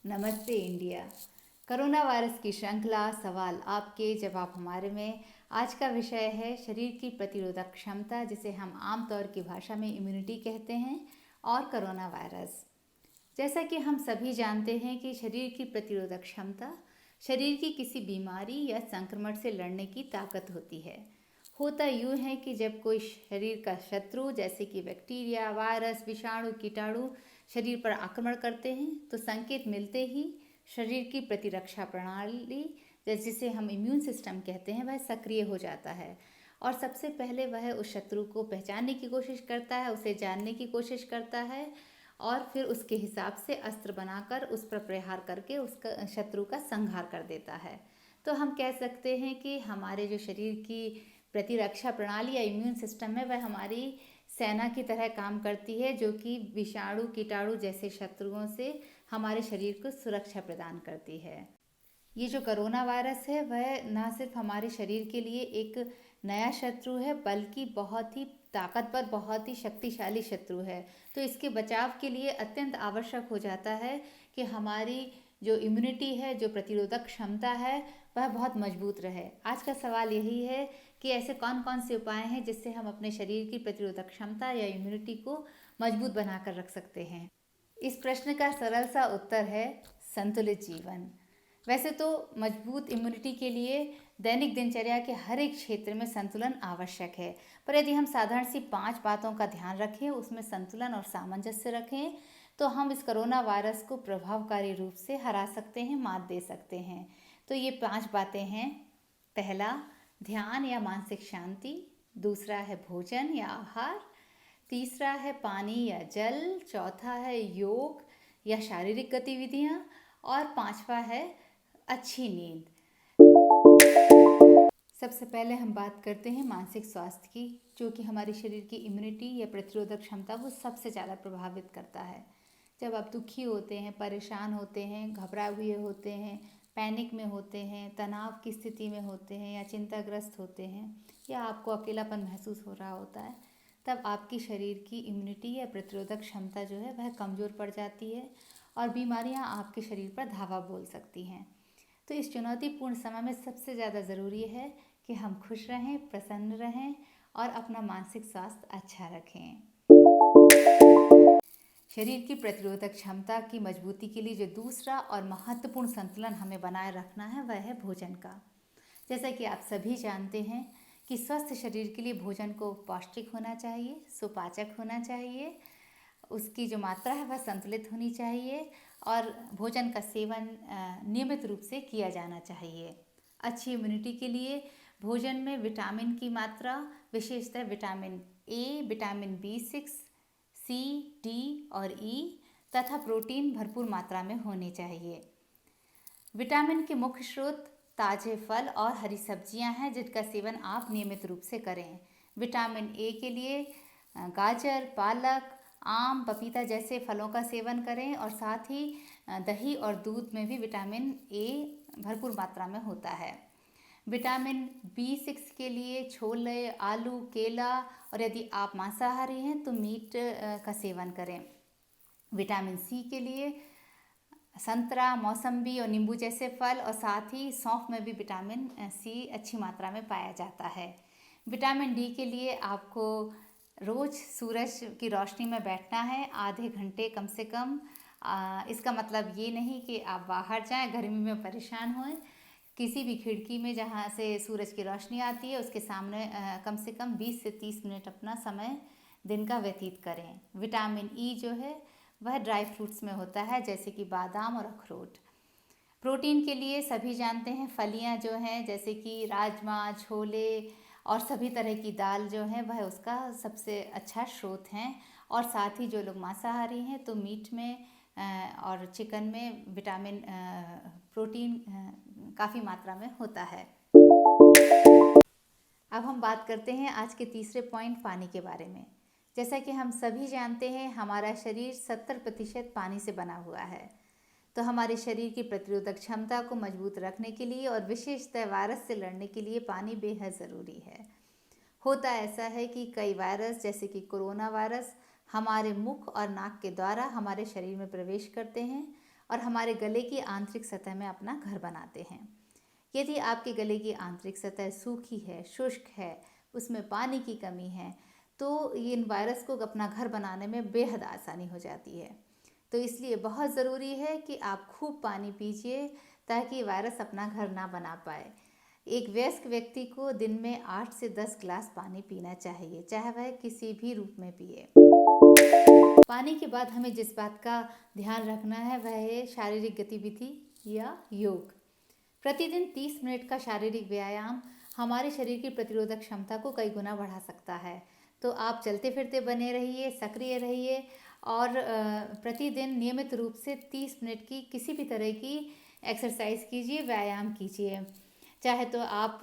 नमस्ते India. Corona virus की श्रृंखला, सवाल आपके जवाब हमारे में। आज का विषय है शरीर की प्रतिरोधक क्षमता, जिसे हम आमतौर की भाषा में इम्यूनिटी कहते हैं, और कोरोना वायरस। जैसा कि हम सभी जानते हैं कि शरीर की प्रतिरोधक क्षमता शरीर की किसी बीमारी या संक्रमण से लड़ने की ताकत होती है। होता यूँ है कि जब कोई शरीर का शत्रु जैसे कि बैक्टीरिया, वायरस, विषाणु, कीटाणु शरीर पर आक्रमण करते हैं तो संकेत मिलते ही शरीर की प्रतिरक्षा प्रणाली, जिसे हम इम्यून सिस्टम कहते हैं, वह सक्रिय हो जाता है और सबसे पहले वह उस शत्रु को पहचानने की कोशिश करता है, उसे जानने की कोशिश करता है और फिर उसके हिसाब से अस्त्र बनाकर उस पर प्रहार करके उसका शत्रु का संहार कर देता है। तो हम कह सकते हैं कि हमारे जो शरीर की प्रतिरक्षा प्रणाली या इम्यून सिस्टम है वह हमारी सेना की तरह काम करती है, जो कि विषाणु, कीटाणु जैसे शत्रुओं से हमारे शरीर को सुरक्षा प्रदान करती है। ये जो कोरोना वायरस है वह न सिर्फ हमारे शरीर के लिए एक नया शत्रु है, बल्कि बहुत ही ताकतवर, बहुत ही शक्तिशाली शत्रु है। तो इसके बचाव के लिए अत्यंत आवश्यक हो जाता है कि हमारी जो इम्यूनिटी है, जो प्रतिरोधक क्षमता है, वह बहुत मजबूत रहे। आज का सवाल यही है कि ऐसे कौन कौन से उपाय हैं जिससे हम अपने शरीर की प्रतिरोधक क्षमता या इम्यूनिटी को मजबूत बनाकर रख सकते हैं। इस प्रश्न का सरल सा उत्तर है संतुलित जीवन। वैसे तो मजबूत इम्यूनिटी के लिए दैनिक दिनचर्या के हर एक क्षेत्र में संतुलन आवश्यक है, पर यदि हम साधारण सी 5 बातों का ध्यान रखें, उसमें संतुलन और सामंजस्य रखें, तो हम इस कोरोना वायरस को प्रभावकारी रूप से हरा सकते हैं, मात दे सकते हैं। तो ये 5 बातें हैं। पहला, ध्यान या मानसिक शांति। दूसरा है भोजन या आहार। तीसरा है पानी या जल। चौथा है योग या शारीरिक गतिविधियाँ। और पांचवा है अच्छी नींद। सबसे पहले हम बात करते हैं मानसिक स्वास्थ्य की, जो कि हमारे शरीर की इम्यूनिटी या प्रतिरोधक क्षमता को सबसे ज़्यादा प्रभावित करता है। जब आप दुखी होते हैं, परेशान होते हैं, घबराए हुए होते हैं, पैनिक में होते हैं, तनाव की स्थिति में होते हैं या चिंताग्रस्त होते हैं, या आपको अकेलापन महसूस हो रहा होता है, तब आपकी शरीर की इम्यूनिटी या प्रतिरोधक क्षमता जो है वह कमज़ोर पड़ जाती है और बीमारियां आपके शरीर पर धावा बोल सकती हैं। तो इस चुनौतीपूर्ण समय में सबसे ज़्यादा ज़रूरी है कि हम खुश रहें, प्रसन्न रहें और अपना मानसिक स्वास्थ्य अच्छा रखें। शरीर की प्रतिरोधक क्षमता की मजबूती के लिए जो दूसरा और महत्वपूर्ण संतुलन हमें बनाए रखना है वह है भोजन का। जैसा कि आप सभी जानते हैं कि स्वस्थ शरीर के लिए भोजन को पौष्टिक होना चाहिए, सुपाचक होना चाहिए, उसकी जो मात्रा है वह संतुलित होनी चाहिए और भोजन का सेवन नियमित रूप से किया जाना चाहिए। अच्छी इम्यूनिटी के लिए भोजन में विटामिन की मात्रा, विशेषतः vitamin A, vitamin B6, C, D और E तथा प्रोटीन भरपूर मात्रा में होने चाहिए। विटामिन के मुख्य स्रोत ताजे फल और हरी सब्जियां हैं, जिनका सेवन आप नियमित रूप से करें। विटामिन ए के लिए गाजर, पालक, आम, पपीता जैसे फलों का सेवन करें और साथ ही दही और दूध में भी विटामिन ए भरपूर मात्रा में होता है। विटामिन B6 के लिए छोले, आलू, केला और यदि आप मांसाहारी हैं तो मीट का सेवन करें। विटामिन सी के लिए संतरा, मौसम्बी और नींबू जैसे फल और साथ ही सौंफ में भी विटामिन सी अच्छी मात्रा में पाया जाता है। विटामिन डी के लिए आपको रोज़ सूरज की रोशनी में बैठना है, आधे घंटे कम से कम। इसका मतलब ये नहीं कि आप बाहर जाएं, गर्मी में परेशान होएं। किसी भी खिड़की में जहाँ से सूरज की रोशनी आती है उसके सामने कम से कम 20 से 30 मिनट अपना समय दिन का व्यतीत करें। विटामिन ई जो है वह ड्राई फ्रूट्स में होता है, जैसे कि बादाम और अखरोट। प्रोटीन के लिए सभी जानते हैं फलियां जो हैं, जैसे कि राजमा, छोले और सभी तरह की दाल जो है वह उसका सबसे अच्छा स्रोत हैं। और साथ ही जो लोग मांसाहारी हैं तो मीट में और चिकन में विटामिन प्रोटीन काफ़ी मात्रा में होता है। अब हम बात करते हैं आज के तीसरे पॉइंट, पानी के बारे में। जैसा कि हम सभी जानते हैं हमारा शरीर 70% पानी से बना हुआ है। तो हमारे शरीर की प्रतिरोधक क्षमता को मजबूत रखने के लिए और विशेषतः वायरस से लड़ने के लिए पानी बेहद ज़रूरी है। होता ऐसा है कि कई वायरस जैसे कि कोरोना वायरस हमारे मुख और नाक के द्वारा हमारे शरीर में प्रवेश करते हैं और हमारे गले की आंतरिक सतह में अपना घर बनाते हैं। यदि आपके गले की आंतरिक सतह सूखी है, शुष्क है, उसमें पानी की कमी है, तो इन वायरस को अपना घर बनाने में बेहद आसानी हो जाती है। तो इसलिए बहुत ज़रूरी है कि आप खूब पानी पीजिए ताकि वायरस अपना घर ना बना पाए। एक वयस्क व्यक्ति को दिन में 8 से 10 ग्लास पानी पीना चाहिए, चाहे वह किसी भी रूप में पिए। पानी के बाद हमें जिस बात का ध्यान रखना है वह है शारीरिक गतिविधि या योग। प्रतिदिन 30 मिनट का शारीरिक व्यायाम हमारे शरीर की प्रतिरोधक क्षमता को कई गुना बढ़ा सकता है। तो आप चलते फिरते बने रहिए, सक्रिय रहिए और प्रतिदिन नियमित रूप से 30 मिनट की किसी भी तरह की एक्सरसाइज कीजिए, व्यायाम कीजिए। चाहे तो आप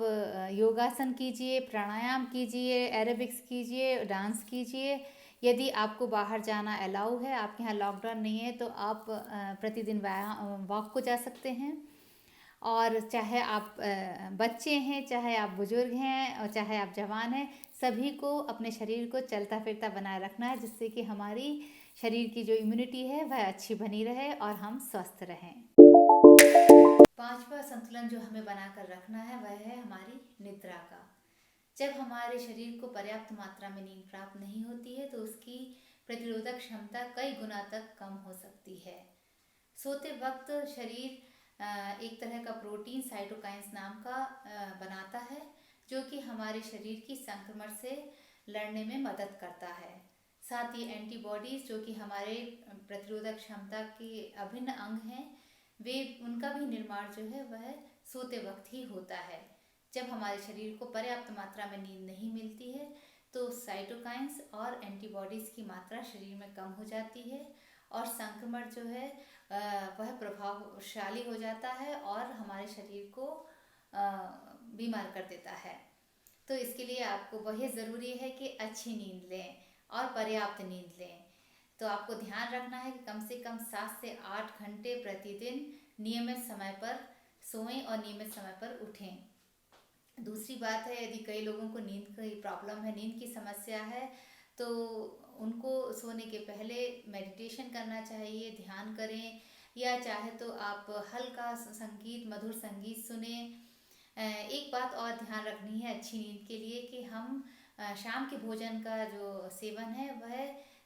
योगासन कीजिए, प्राणायाम कीजिए, एरोबिक्स कीजिए, डांस कीजिए। यदि आपको बाहर जाना अलाउ है, आपके यहाँ लॉकडाउन नहीं है, तो आप प्रतिदिन वॉक को जा सकते हैं। और चाहे आप बच्चे हैं, चाहे आप बुजुर्ग हैं और चाहे आप जवान हैं, सभी को अपने शरीर को चलता फिरता बनाए रखना है, जिससे कि हमारी शरीर की जो इम्यूनिटी है वह अच्छी बनी रहे और हम स्वस्थ रहें। पांचवा संतुलन जो हमें बनाकर रखना है वह है हमारी निद्रा का। जब हमारे शरीर को पर्याप्त मात्रा में नींद प्राप्त नहीं होती है तो उसकी प्रतिरोधक क्षमता कई गुना तक कम हो सकती है। सोते वक्त शरीर एक तरह का प्रोटीन साइटोकाइंस नाम का बनाता है, जो कि हमारे शरीर की संक्रमण से लड़ने में मदद करता है। साथ ही एंटीबॉडीज जो कि हमारे प्रतिरोधक क्षमता के अभिन्न अंग हैं, वे उनका भी निर्माण जो है वह सोते वक्त ही होता है। जब हमारे शरीर को पर्याप्त मात्रा में नींद नहीं मिलती है तो साइटोकाइंस और एंटीबॉडीज़ की मात्रा शरीर में कम हो जाती है और संक्रमण जो है वह प्रभावशाली हो जाता है और हमारे शरीर को बीमार कर देता है। तो इसके लिए आपको वही ज़रूरी है कि अच्छी नींद लें और पर्याप्त नींद लें। तो आपको ध्यान रखना है कि कम से कम 7 से 8 घंटे प्रतिदिन नियमित समय पर सोएं और नियमित समय पर उठें। दूसरी बात है, यदि कई लोगों को नींद की प्रॉब्लम है, नींद की समस्या है, तो उनको सोने के पहले मेडिटेशन करना चाहिए, ध्यान करें, या चाहे तो आप हल्का संगीत, मधुर संगीत सुने। एक बात और ध्यान रखनी है अच्छी नींद के लिए कि हम शाम के भोजन का जो सेवन है वह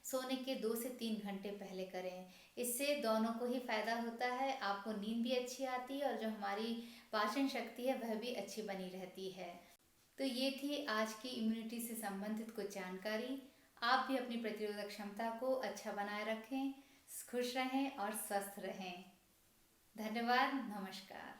सोने के 2 से 3 घंटे पहले करें। इससे दोनों को ही फायदा होता है, आपको नींद भी अच्छी आती है और जो हमारी पाचन शक्ति है वह भी अच्छी बनी रहती है। तो ये थी आज की इम्यूनिटी से संबंधित कुछ जानकारी। आप भी अपनी प्रतिरोधक क्षमता को अच्छा बनाए रखें, खुश रहें और स्वस्थ रहें। धन्यवाद, नमस्कार।